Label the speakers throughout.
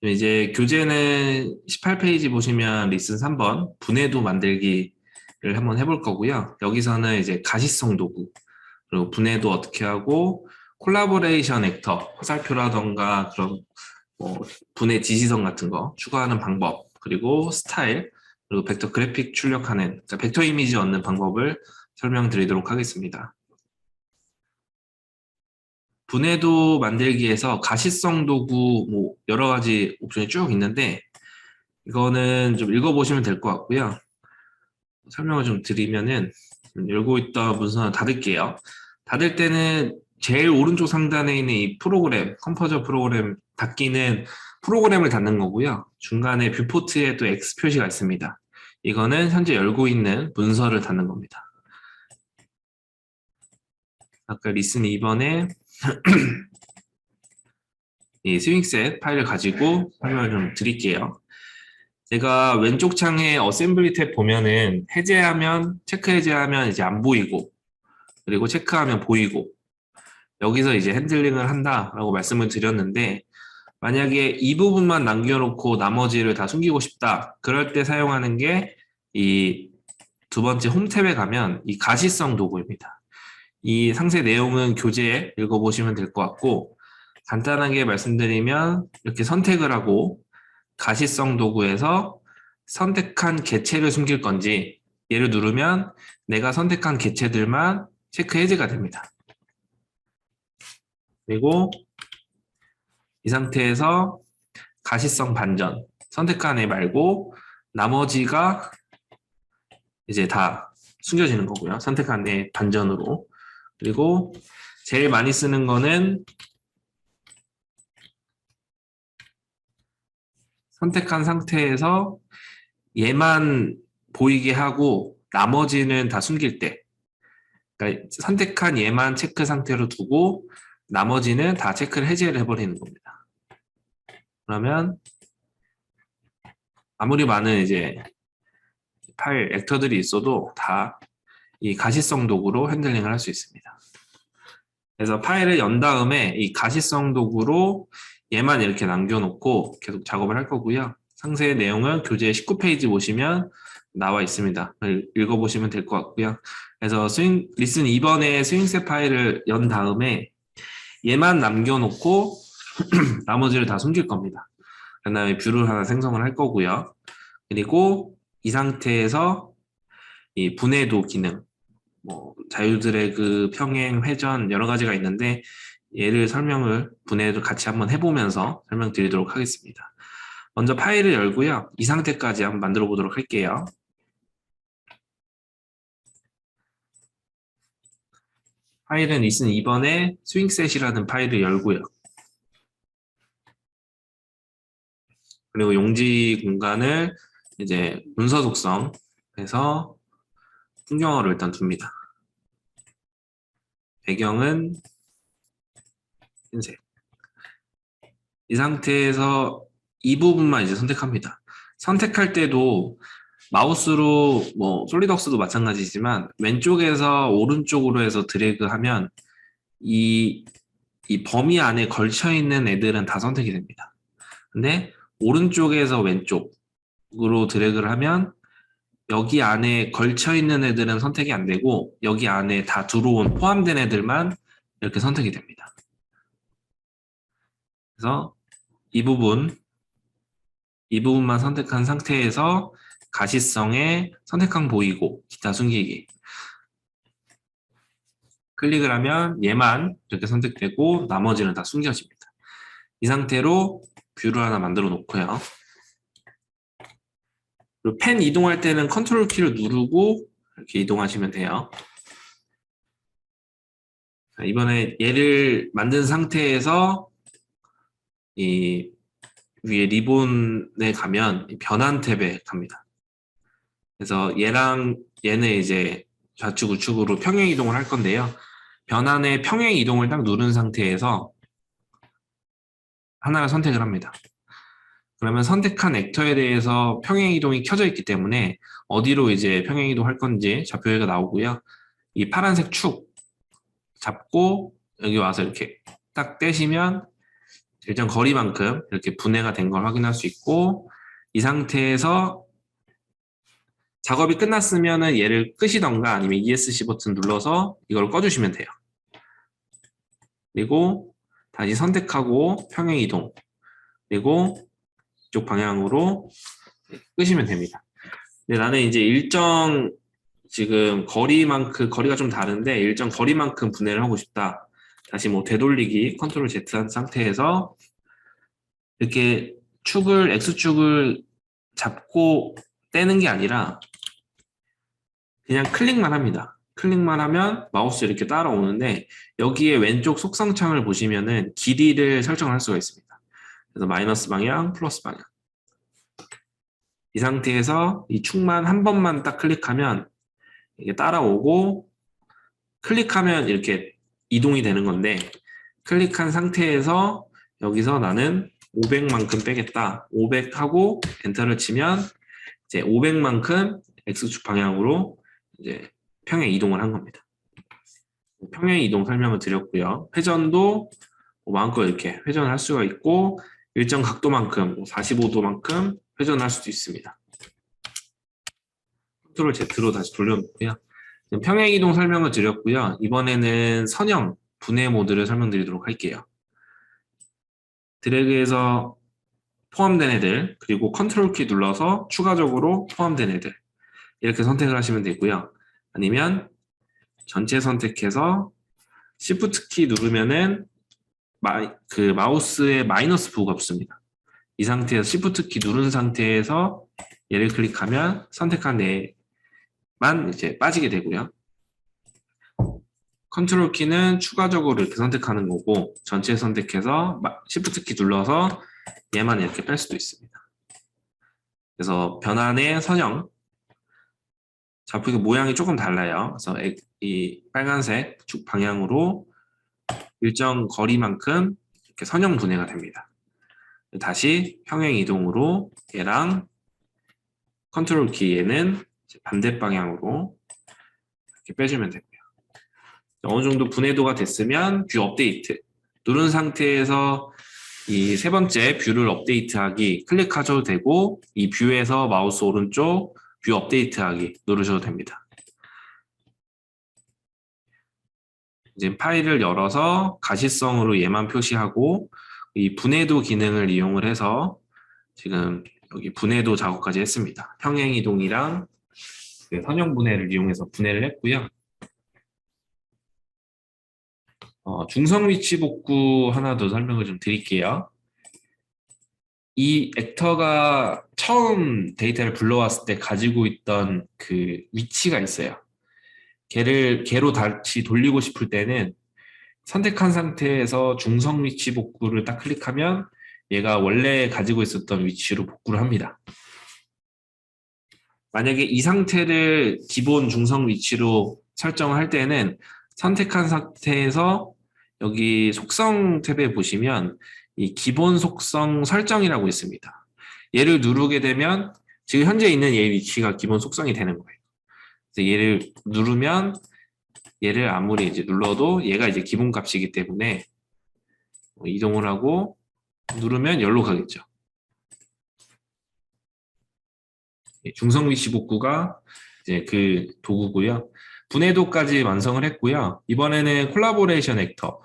Speaker 1: 이제 교재는 18페이지 보시면 리슨 3번 분해도 만들기를 한번 해볼 거고요. 여기서는 이제 가시성 도구, 그리고 분해도 어떻게 하고 콜라보레이션 액터, 화살표라던가 그런 뭐 분해 지시성 같은 거 추가하는 방법, 그리고 스타일, 그리고 벡터 그래픽 출력하는, 그러니까 벡터 이미지 얻는 방법을 설명드리도록 하겠습니다. 분해도 만들기에서 가시성 도구 뭐 여러 가지 옵션이 쭉 있는데 이거는 좀 읽어보시면 될 것 같고요. 설명을 좀 드리면은 열고 있던 문서는 닫을게요. 닫을 때는 제일 오른쪽 상단에 있는 이 프로그램, 컴포저 프로그램 닫기는 프로그램을 닫는 거고요. 중간에 뷰포트에 또 X 표시가 있습니다. 이거는 현재 열고 있는 문서를 닫는 겁니다. 아까 리슨 2번에 이 스윙셋 파일을 가지고 설명을 좀 드릴게요. 제가 왼쪽 창에 어셈블리 탭 보면은 해제하면, 체크 해제하면 이제 안 보이고, 그리고 체크하면 보이고, 여기서 이제 핸들링을 한다라고 말씀을 드렸는데, 만약에 이 부분만 남겨놓고 나머지를 다 숨기고 싶다. 그럴 때 사용하는 게 이 두 번째 홈 탭에 가면 이 가시성 도구입니다. 이 상세 내용은 교재에 읽어보시면 될 것 같고, 간단하게 말씀드리면 이렇게 선택을 하고 가시성 도구에서 선택한 개체를 숨길 건지 얘를 누르면 내가 선택한 개체들만 체크 해제가 됩니다. 그리고 이 상태에서 가시성 반전 선택한 애 말고 나머지가 이제 다 숨겨지는 거고요. 선택한 애 반전으로. 그리고 제일 많이 쓰는 거는 선택한 상태에서 얘만 보이게 하고 나머지는 다 숨길 때, 그러니까 선택한 얘만 체크 상태로 두고 나머지는 다 체크를 해제를 해버리는 겁니다. 그러면 아무리 많은 이제 파일 액터들이 있어도 다 이 가시성 도구로 핸들링을 할 수 있습니다. 그래서 파일을 연 다음에 이 가시성 도구로 얘만 이렇게 남겨놓고 계속 작업을 할 거고요. 상세 내용은 교재 19페이지 보시면 나와 있습니다. 읽어보시면 될 것 같고요. 그래서 리슨 2번에 스윙셋 파일을 연 다음에 얘만 남겨놓고 나머지를 다 숨길 겁니다. 그 다음에 뷰를 하나 생성을 할 거고요. 그리고 이 상태에서 이 분해도 기능, 뭐 자유드래그, 평행, 회전 여러 가지가 있는데 얘를 설명을 분해를 같이 한번 해보면서 설명드리도록 하겠습니다. 먼저 파일을 열고요. 이 상태까지 한번 만들어 보도록 할게요. 파일은 리슨 2번에 스윙셋이라는 파일을 열고요. 그리고 용지 공간을 이제 문서 속성 해서 풍경화로 일단 둡니다. 배경은 흰색. 이 상태에서 이 부분만 이제 선택합니다. 선택할 때도 마우스로 뭐 솔리덕스도 마찬가지지만 왼쪽에서 오른쪽으로 해서 드래그하면 이 범위 안에 걸쳐 있는 애들은 다 선택이 됩니다. 근데 오른쪽에서 왼쪽으로 드래그를 하면 여기 안에 걸쳐 있는 애들은 선택이 안 되고 여기 안에 다 들어온 포함된 애들만 이렇게 선택이 됩니다. 그래서 이 부분만 선택한 상태에서 가시성에 선택한 보이고 기타 숨기기 클릭을 하면 얘만 이렇게 선택되고 나머지는 다 숨겨집니다. 이 상태로 뷰를 하나 만들어 놓고요. 그리고 펜 이동할 때는 컨트롤 키를 누르고 이렇게 이동하시면 돼요. 자, 이번에 얘를 만든 상태에서 이 위에 리본에 가면 변환 탭에 갑니다. 그래서 얘랑 얘는 이제 좌측 우측으로 평행 이동을 할 건데요. 변환의 평행 이동을 딱 누른 상태에서 하나를 선택을 합니다. 그러면 선택한 액터에 대해서 평행 이동이 켜져 있기 때문에 어디로 이제 평행 이동할 건지 좌표가 나오고요. 이 파란색 축 잡고 여기 와서 이렇게 딱 떼시면 일정 거리만큼 이렇게 분해가 된 걸 확인할 수 있고, 이 상태에서 작업이 끝났으면은 얘를 끄시던가 아니면 ESC 버튼 눌러서 이걸 꺼주시면 돼요. 그리고 다시 선택하고 평행 이동. 그리고 이쪽 방향으로 끄시면 됩니다. 근데 나는 이제 일정 지금 거리가 좀 다른데 일정 거리만큼 분해를 하고 싶다. 다시 뭐 되돌리기 컨트롤 Z 한 상태에서 이렇게 X축을 잡고 떼는 게 아니라 그냥 클릭만 합니다. 클릭만 하면 마우스 이렇게 따라오는데 여기에 왼쪽 속성창을 보시면은 길이를 설정을 할 수가 있습니다. 그래서 마이너스 방향, 플러스 방향. 이 상태에서 이 축만 한 번만 딱 클릭하면 이게 따라오고 클릭하면 이렇게 이동이 되는 건데 클릭한 상태에서 여기서 나는 500만큼 빼겠다. 500 하고 엔터를 치면 이제 500만큼 X축 방향으로 이제 평행 이동을 한 겁니다. 평행 이동 설명을 드렸고요. 회전도 마음껏 이렇게 회전을 할 수가 있고 일정 각도만큼 45도만큼 회전을 할 수도 있습니다. 컨트롤 Z로 다시 돌려놓고요. 평행 이동 설명을 드렸고요. 이번에는 선형 분해 모드를 설명드리도록 할게요. 드래그해서 포함된 애들 그리고 컨트롤 키 눌러서 추가적으로 포함된 애들 이렇게 선택을 하시면 되고요. 아니면 전체 선택해서 Shift 키 누르면은 그 마우스에 마이너스 부호가 붙습니다. 이 상태에서 Shift 키 누른 상태에서 얘를 클릭하면 선택한 애만 이제 빠지게 되고요. 컨트롤 키는 추가적으로 이렇게 선택하는 거고 전체 선택해서 Shift 키 눌러서 얘만 이렇게 뺄 수도 있습니다. 그래서 변환의 선형 좌표의 모양이 조금 달라요. 그래서 이 빨간색 축 방향으로 일정 거리만큼 이렇게 선형 분해가 됩니다. 다시 평행 이동으로 얘랑 컨트롤 키에는 반대 방향으로 이렇게 빼주면 되고요. 어느 정도 분해도가 됐으면 뷰 업데이트 누른 상태에서 이 세 번째 뷰를 업데이트하기 클릭하셔도 되고 이 뷰에서 마우스 오른쪽 뷰 업데이트하기 누르셔도 됩니다. 이제 파일을 열어서 가시성으로 얘만 표시하고 이 분해도 기능을 이용을 해서 지금 여기 분해도 작업까지 했습니다. 평행 이동이랑 선형 분해를 이용해서 분해를 했고요. 중성 위치 복구 하나 더 설명을 좀 드릴게요. 이 액터가 처음 데이터를 불러왔을 때 가지고 있던 그 위치가 있어요. 걔로 다시 돌리고 싶을 때는 선택한 상태에서 중성 위치 복구를 딱 클릭하면 얘가 원래 가지고 있었던 위치로 복구를 합니다. 만약에 이 상태를 기본 중성 위치로 설정을 할 때는 선택한 상태에서 여기 속성 탭에 보시면 이 기본 속성 설정이라고 있습니다. 얘를 누르게 되면 지금 현재 있는 얘 위치가 기본 속성이 되는 거예요. 그래서 얘를 누르면 얘를 아무리 이제 눌러도 얘가 이제 기본 값이기 때문에 이동을 하고 누르면 열로 가겠죠. 중성 위치 복구가 이제 그 도구고요. 분해도까지 완성을 했고요. 이번에는 콜라보레이션 액터,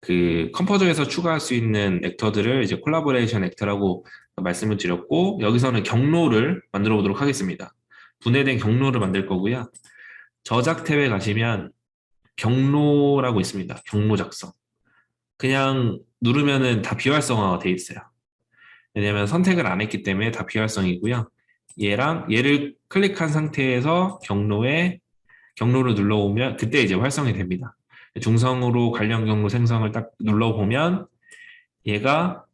Speaker 1: 그 컴포저에서 추가할 수 있는 액터들을 이제 콜라보레이션 액터라고 말씀을 드렸고 여기서는 경로를 만들어 보도록 하겠습니다. 분해된 경로를 만들 거고요. 저작 탭에 가시면 경로라고 있습니다. 경로 작성. 그냥 누르면은 다 비활성화가 돼 있어요. 왜냐면 선택을 안 했기 때문에 다 비활성이고요. 얘를 클릭한 상태에서 경로를 눌러오면 그때 이제 활성이 됩니다. 중성으로 관련 경로 생성을 딱 눌러보면 얘가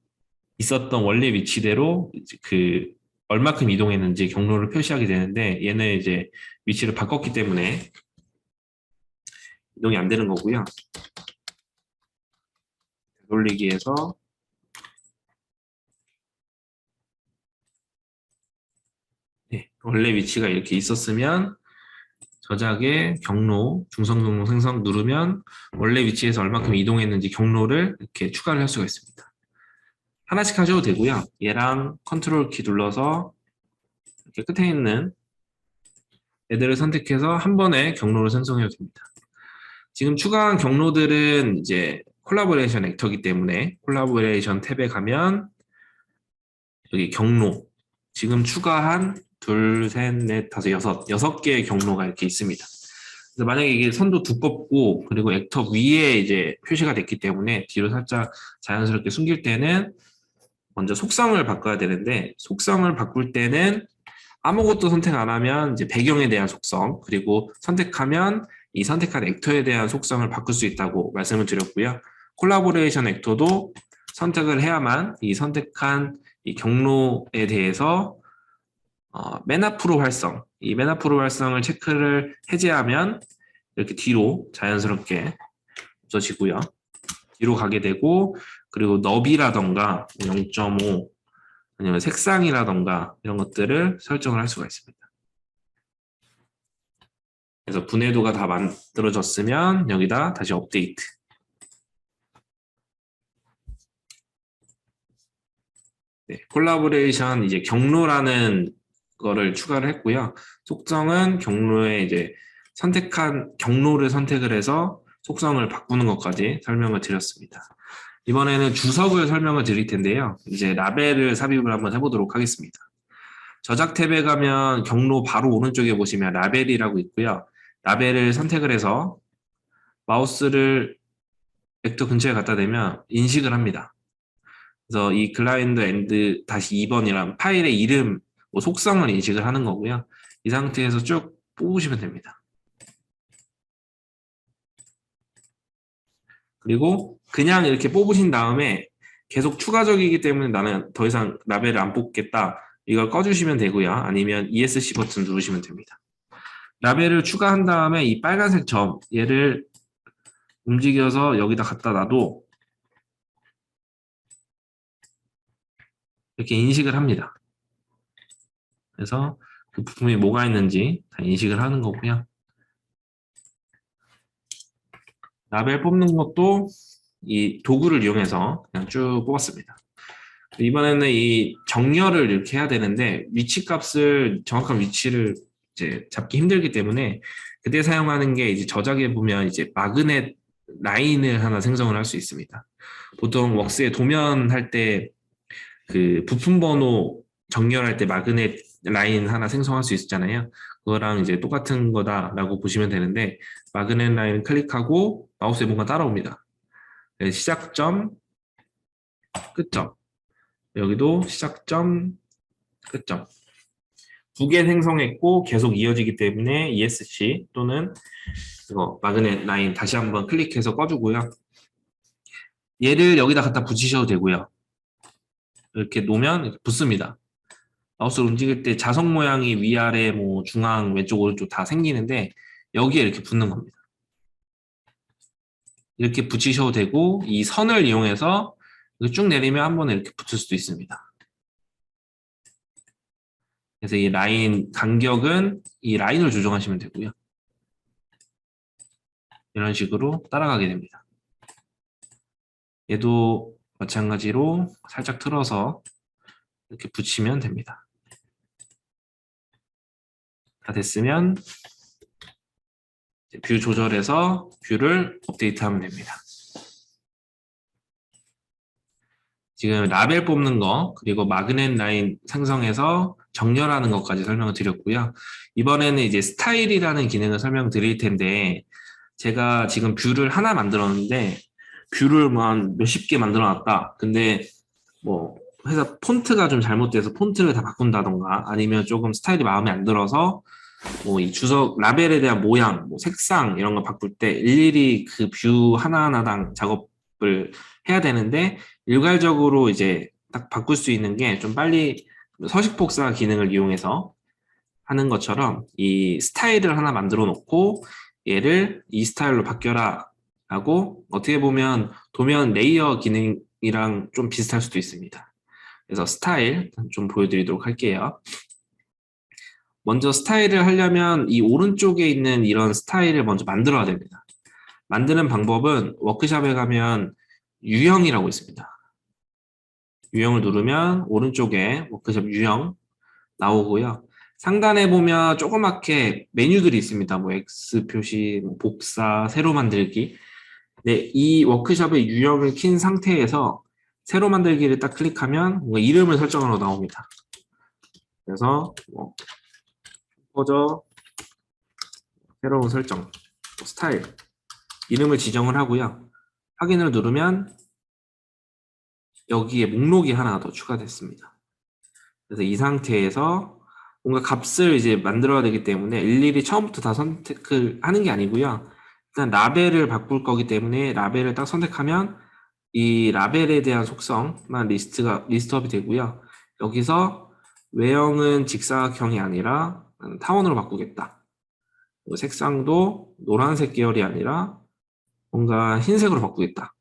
Speaker 1: 있었던 원래 위치대로 그 얼마큼 이동했는지 경로를 표시하게 되는데 얘는 이제 위치를 바꿨기 때문에 이동이 안 되는 거고요. 돌리기에서 원래 위치가 이렇게 있었으면 저작의 경로, 중성 경로 생성 누르면 원래 위치에서 얼마큼 이동했는지 경로를 이렇게 추가를 할 수가 있습니다. 하나씩 하셔도 되고요. 얘랑 컨트롤 키 눌러서 이렇게 끝에 있는 애들을 선택해서 한 번에 경로를 생성해도 됩니다. 지금 추가한 경로들은 이제 콜라보레이션 액터이기 때문에 콜라보레이션 탭에 가면 여기 경로 지금 추가한 둘, 셋, 넷, 다섯, 여섯 개의 경로가 이렇게 있습니다. 그래서 만약에 이게 선도 두껍고 그리고 액터 위에 이제 표시가 됐기 때문에 뒤로 살짝 자연스럽게 숨길 때는 먼저 속성을 바꿔야 되는데 속성을 바꿀 때는 아무것도 선택 안 하면 이제 배경에 대한 속성 그리고 선택하면 이 선택한 액터에 대한 속성을 바꿀 수 있다고 말씀을 드렸고요. 콜라보레이션 액터도 선택을 해야만 이 선택한 이 경로에 대해서 맨 앞으로 활성, 이 맨 앞으로 활성을 체크를 해제하면 이렇게 뒤로 자연스럽게 없어지고요. 뒤로 가게 되고 그리고 너비라던가 0.5 아니면 색상이라던가 이런 것들을 설정을 할 수가 있습니다. 그래서 분해도가 다 만들어졌으면 여기다 다시 업데이트. 네, 콜라보레이션 이제 경로라는 거를 추가를 했고요. 속성은 경로에 이제 선택한 경로를 선택을 해서 속성을 바꾸는 것까지 설명을 드렸습니다. 이번에는 주석을 설명을 드릴 텐데요. 이제 라벨을 삽입을 한번 해보도록 하겠습니다. 저작 탭에 가면 경로 바로 오른쪽에 보시면 라벨이라고 있고요. 라벨을 선택을 해서 마우스를 벡터 근처에 갖다 대면 인식을 합니다. 그래서 이 글라인드 엔드 다시 2번이란 파일의 이름, 뭐 속성을 인식을 하는 거고요. 이 상태에서 쭉 뽑으시면 됩니다. 그리고 그냥 이렇게 뽑으신 다음에 계속 추가적이기 때문에 나는 더 이상 라벨을 안 뽑겠다. 이걸 꺼주시면 되고요. 아니면 ESC 버튼 누르시면 됩니다. 라벨을 추가한 다음에 이 빨간색 점, 얘를 움직여서 여기다 갖다 놔도 이렇게 인식을 합니다. 그래서 그 부품이 뭐가 있는지 다 인식을 하는 거고요. 라벨 뽑는 것도 이 도구를 이용해서 그냥 쭉 뽑았습니다. 이번에는 이 정렬을 이렇게 해야 되는데 위치 값을 정확한 위치를 이제 잡기 힘들기 때문에 그때 사용하는 게 이제 저작에 보면 이제 마그넷 라인을 하나 생성을 할 수 있습니다. 보통 웍스에 도면할 때 그 부품 번호 정렬할 때 마그넷 라인 하나 생성할 수 있잖아요. 그거랑 이제 똑같은 거다라고 보시면 되는데 마그넷 라인 클릭하고 마우스에 뭔가 따라옵니다. 시작점, 끝점. 여기도 시작점, 끝점. 두 개 생성했고 계속 이어지기 때문에 ESC 또는 이거 마그넷 라인 다시 한번 클릭해서 꺼주고요. 얘를 여기다 갖다 붙이셔도 되고요. 이렇게 놓으면 이렇게 붙습니다. 마우스를 움직일 때 자석 모양이 위아래 뭐 중앙 왼쪽 오른쪽 다 생기는데 여기에 이렇게 붙는 겁니다. 이렇게 붙이셔도 되고 이 선을 이용해서 쭉 내리면 한 번에 이렇게 붙을 수도 있습니다. 그래서 이 라인 간격은 이 라인을 조정하시면 되고요. 이런 식으로 따라가게 됩니다. 얘도 마찬가지로 살짝 틀어서 이렇게 붙이면 됩니다. 다 됐으면 뷰 조절해서 뷰를 업데이트하면 됩니다. 지금 라벨 뽑는 거 그리고 마그넷 라인 생성해서 정렬하는 것까지 설명을 드렸고요. 이번에는 이제 스타일이라는 기능을 설명드릴 텐데 제가 지금 뷰를 하나 만들었는데 뷰를 뭐 한 몇십 개 만들어 놨다. 근데 뭐 회사 폰트가 좀 잘못돼서 폰트를 다 바꾼다던가 아니면 조금 스타일이 마음에 안 들어서 뭐 이 주석 라벨에 대한 모양, 뭐 색상 이런 거 바꿀 때 일일이 그 뷰 하나하나당 작업을 해야 되는데 일괄적으로 이제 딱 바꿀 수 있는 게 좀 빨리 서식 복사 기능을 이용해서 하는 것처럼 이 스타일을 하나 만들어 놓고 얘를 이 스타일로 바뀌어라 하고 어떻게 보면 도면 레이어 기능이랑 좀 비슷할 수도 있습니다. 그래서 스타일 좀 보여드리도록 할게요. 먼저 스타일을 하려면 이 오른쪽에 있는 이런 스타일을 먼저 만들어야 됩니다. 만드는 방법은 워크샵에 가면 유형이라고 있습니다. 유형을 누르면 오른쪽에 워크숍 유형 나오고요. 상단에 보면 조그맣게 메뉴들이 있습니다. 뭐 X 표시, 뭐 복사, 새로 만들기. 네, 이 워크숍의 유형을 킨 상태에서 새로 만들기를 딱 클릭하면 뭔가 이름을 설정하러 나옵니다. 그래서 뭐 퍼져 새로운 설정, 뭐 스타일, 이름을 지정을 하고요. 확인을 누르면 여기에 목록이 하나 더 추가됐습니다. 그래서 이 상태에서 뭔가 값을 이제 만들어야 되기 때문에 일일이 처음부터 다 선택을 하는 게 아니고요. 일단 라벨을 바꿀 거기 때문에 라벨을 딱 선택하면 이 라벨에 대한 속성만 리스트업이 되고요. 여기서 외형은 직사각형이 아니라 타원으로 바꾸겠다. 그리고 색상도 노란색 계열이 아니라 뭔가 흰색으로 바꾸겠다.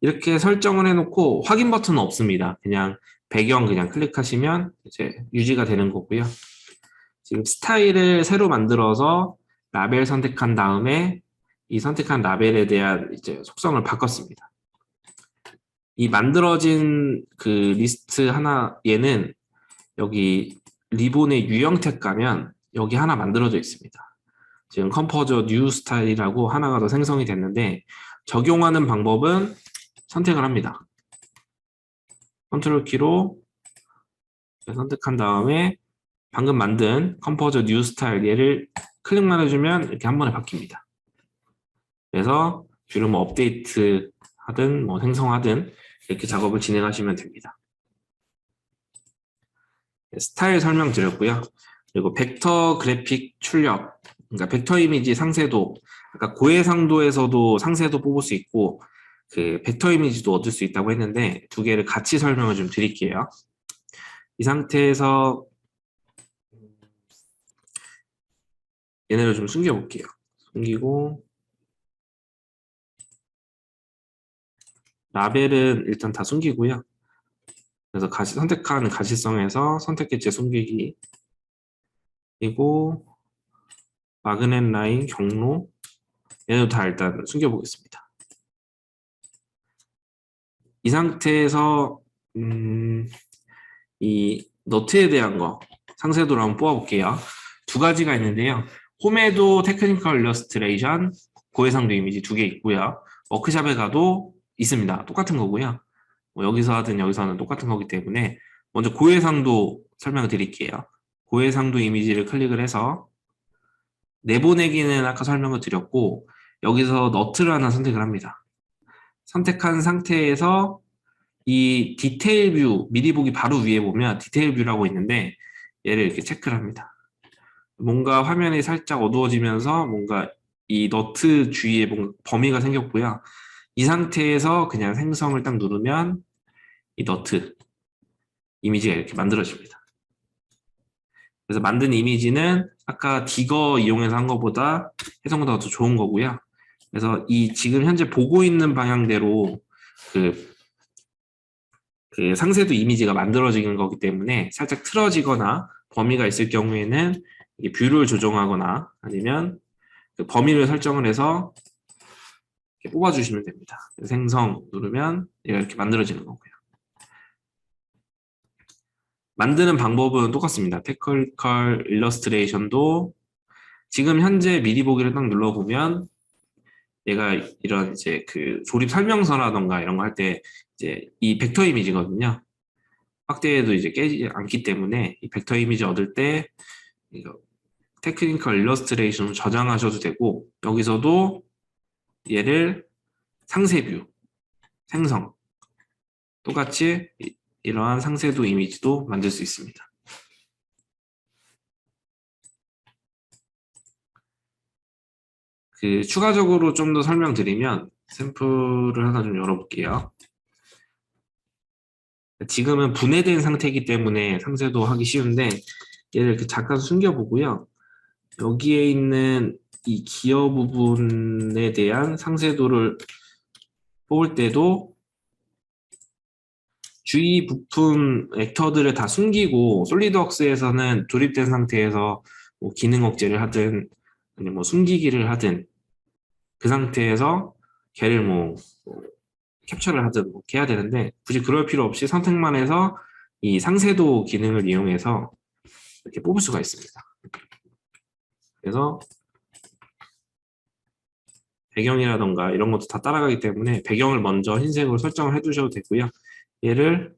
Speaker 1: 이렇게 설정을 해놓고 확인 버튼은 없습니다. 그냥 배경 그냥 클릭하시면 이제 유지가 되는 거고요. 지금 스타일을 새로 만들어서 라벨 선택한 다음에 이 선택한 라벨에 대한 이제 속성을 바꿨습니다. 이 만들어진 그 리스트 하나 얘는 여기 리본의 유형 탭 가면 여기 하나 만들어져 있습니다. 지금 컴포저 뉴 스타일이라고 하나가 더 생성이 됐는데 적용하는 방법은 선택을 합니다. 컨트롤 키로 선택한 다음에 방금 만든 컴포저 뉴 스타일 얘를 클릭만 해주면 이렇게 한 번에 바뀝니다. 그래서 주로 뭐 업데이트 하든 뭐 생성하든 이렇게 작업을 진행하시면 됩니다. 스타일 설명드렸고요. 그리고 벡터 그래픽 출력, 그러니까 벡터 이미지 상세도, 그러니까 고해상도에서도 상세도 뽑을 수 있고 그 벡터 이미지도 얻을 수 있다고 했는데 두 개를 같이 설명을 좀 드릴게요. 이 상태에서 얘네를 좀 숨겨볼게요. 숨기고 라벨은 일단 다 숨기고요. 그래서 선택한 가시성에서 선택 개체 숨기기 그리고 마그넷 라인 경로 얘도 다 일단 숨겨보겠습니다. 이 상태에서 이 너트에 대한 거 상세도로 한번 뽑아볼게요. 두 가지가 있는데요. 홈에도 테크니컬 일러스트레이션 고해상도 이미지 두 개 있고요. 워크샵에 가도 있습니다. 똑같은 거고요. 뭐 여기서 하든 여기서 하든 똑같은 거기 때문에 먼저 고해상도 설명을 드릴게요. 고해상도 이미지를 클릭을 해서 내보내기는 아까 설명을 드렸고 여기서 너트를 하나 선택을 합니다. 선택한 상태에서 이 디테일 뷰 미리 보기 바로 위에 보면 디테일 뷰라고 있는데 얘를 이렇게 체크를 합니다. 뭔가 화면이 살짝 어두워지면서 뭔가 이 너트 주위에 뭔가 범위가 생겼고요. 이 상태에서 그냥 생성을 딱 누르면 이 너트 이미지가 이렇게 만들어집니다. 그래서 만든 이미지는 아까 디거 이용해서 한 것보다 해성보다 더 좋은 거고요. 그래서 이 지금 현재 보고 있는 방향대로 그 상세도 이미지가 만들어지는 거기 때문에 살짝 틀어지거나 범위가 있을 경우에는 뷰를 조정하거나 아니면 그 범위를 설정을 해서 이렇게 뽑아주시면 됩니다. 생성 누르면 얘가 이렇게 만들어지는 거고요. 만드는 방법은 똑같습니다. 테크니컬 일러스트레이션도 지금 현재 미리 보기를 딱 눌러보면 얘가 이런 이제 그 조립 설명서라던가 이런 거 할 때 이제 이 벡터 이미지거든요. 확대해도 이제 깨지 않기 때문에 이 벡터 이미지 얻을 때 이거 테크니컬 일러스트레이션을 저장하셔도 되고 여기서도 얘를 상세 뷰, 생성 똑같이 이러한 상세도 이미지도 만들 수 있습니다. 그 추가적으로 좀 더 설명드리면 샘플을 하나 좀 열어볼게요. 지금은 분해된 상태이기 때문에 상세도 하기 쉬운데 얘를 이렇게 잠깐 숨겨보고요. 여기에 있는 이 기어 부분에 대한 상세도를 뽑을 때도 주위 부품 액터들을 다 숨기고 솔리드웍스에서는 조립된 상태에서 뭐 기능 억제를 하든 아니면 뭐 숨기기를 하든 그 상태에서 걔를 뭐 캡처를 하든 뭐 해야 되는데 굳이 그럴 필요 없이 선택만 해서 이 상세도 기능을 이용해서 이렇게 뽑을 수가 있습니다. 그래서 배경이라던가 이런 것도 다 따라가기 때문에 배경을 먼저 흰색으로 설정을 해 두셔도 되고요. 얘를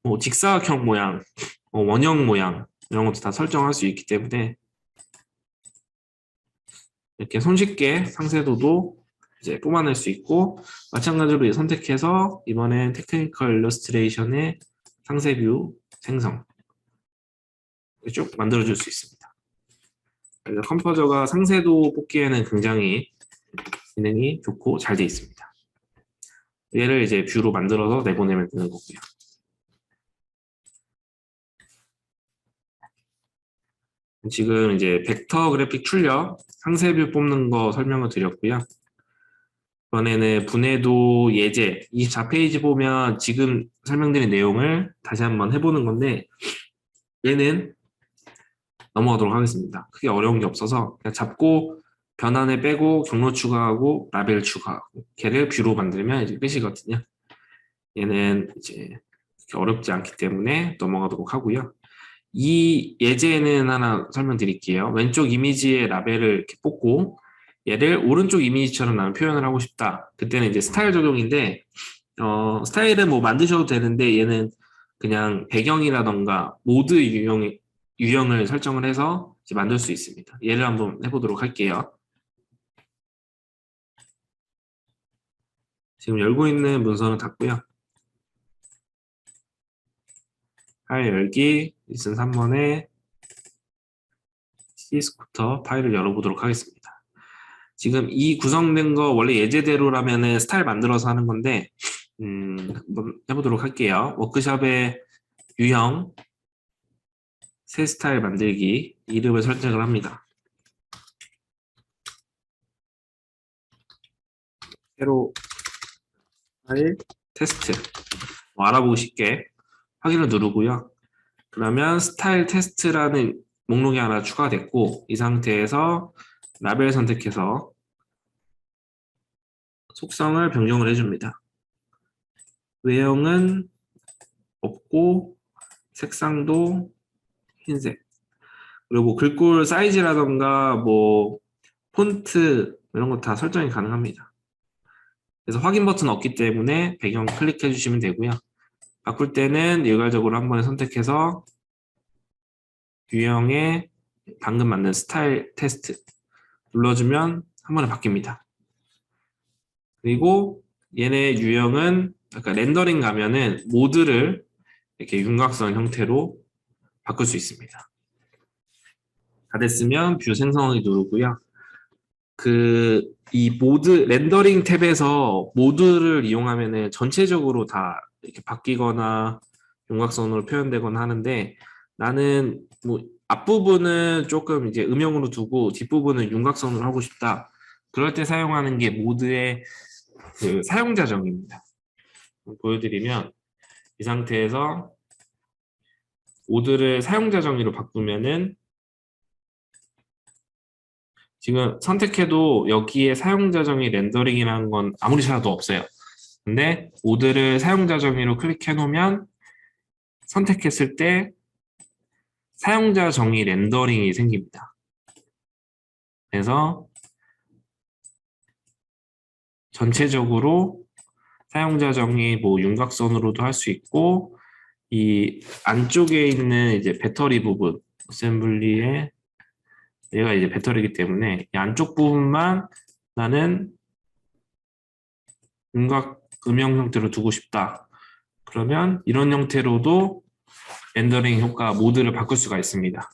Speaker 1: 뭐 직사각형 모양, 원형 모양 이런 것도 다 설정할 수 있기 때문에 이렇게 손쉽게 상세도도 이제 뽑아낼 수 있고, 마찬가지로 선택해서 이번엔 테크니컬 일러스트레이션의 상세 뷰 생성 쭉 만들어줄 수 있습니다. 그래서 컴포저가 상세도 뽑기에는 굉장히 기능이 좋고 잘 되어 있습니다. 얘를 이제 뷰로 만들어서 내보내면 되는 거고요. 지금 이제 벡터 그래픽 출력 상세 뷰 뽑는 거 설명을 드렸고요. 이번에는 분해도 예제 24페이지 보면 지금 설명드린 내용을 다시 한번 해보는 건데, 얘는 넘어가도록 하겠습니다. 크게 어려운 게 없어서 그냥 잡고 변환에 빼고 경로 추가하고 라벨 추가하고 걔를 뷰로 만들면 이제 끝이거든요. 얘는 이제 어렵지 않기 때문에 넘어가도록 하고요. 이 예제는 하나 설명드릴게요. 왼쪽 이미지의 라벨을 이렇게 뽑고 얘를 오른쪽 이미지처럼 나는 표현을 하고 싶다. 그때는 이제 스타일 적용인데, 스타일은 뭐 만드셔도 되는데 얘는 그냥 배경이라던가 모드 유형을 설정을 해서 이제 만들 수 있습니다. 얘를 한번 해보도록 할게요. 지금 열고 있는 문서는 닫고요. 파일 열기, 리슨 3번에 C스쿠터 파일을 열어보도록 하겠습니다. 지금 이 구성된 거 원래 예제대로라면은 스타일 만들어서 하는 건데, 한번 해보도록 할게요. 워크샵의 유형, 새 스타일 만들기, 이름을 설정을 합니다. 새로 파일 테스트, 알아보기 쉽게 확인을 누르고요. 그러면 스타일 테스트라는 목록이 하나 추가됐고, 이 상태에서 라벨 선택해서 속성을 변경을 해줍니다. 외형은 없고 색상도 흰색, 그리고 글꼴 사이즈라던가 뭐 폰트 이런 거 다 설정이 가능합니다. 그래서 확인 버튼 없기 때문에 배경 클릭해 주시면 되고요. 바꿀 때는 일괄적으로 한 번에 선택해서 유형에 방금 만든 스타일 테스트 눌러주면 한 번에 바뀝니다. 그리고 얘네 유형은 아까 렌더링 가면은 모드를 이렇게 윤곽선 형태로 바꿀 수 있습니다. 다 됐으면 뷰 생성하기 누르고요. 이 모드 렌더링 탭에서 모드를 이용하면은 전체적으로 다 이렇게 바뀌거나 윤곽선으로 표현되거나 하는데, 나는 뭐 앞부분은 조금 이제 음영으로 두고 뒷부분은 윤곽선으로 하고 싶다. 그럴 때 사용하는 게 모드의 그 사용자정의입니다. 보여드리면 이 상태에서 모드를 사용자정의로 바꾸면은 지금 선택해도 여기에 사용자정의 렌더링이라는 건 아무리 찾아도 없어요. 근데 모드를 사용자정의로 클릭해 놓으면 선택했을 때 사용자정의 렌더링이 생깁니다. 그래서 전체적으로 사용자정의 뭐 윤곽선으로도 할 수 있고, 이 안쪽에 있는 이제 배터리 부분, 어셈블리에 얘가 이제 배터리이기 때문에 이 안쪽 부분만 나는 윤곽 음영 형태로 두고 싶다. 그러면 이런 형태로도 렌더링 효과 모드를 바꿀 수가 있습니다.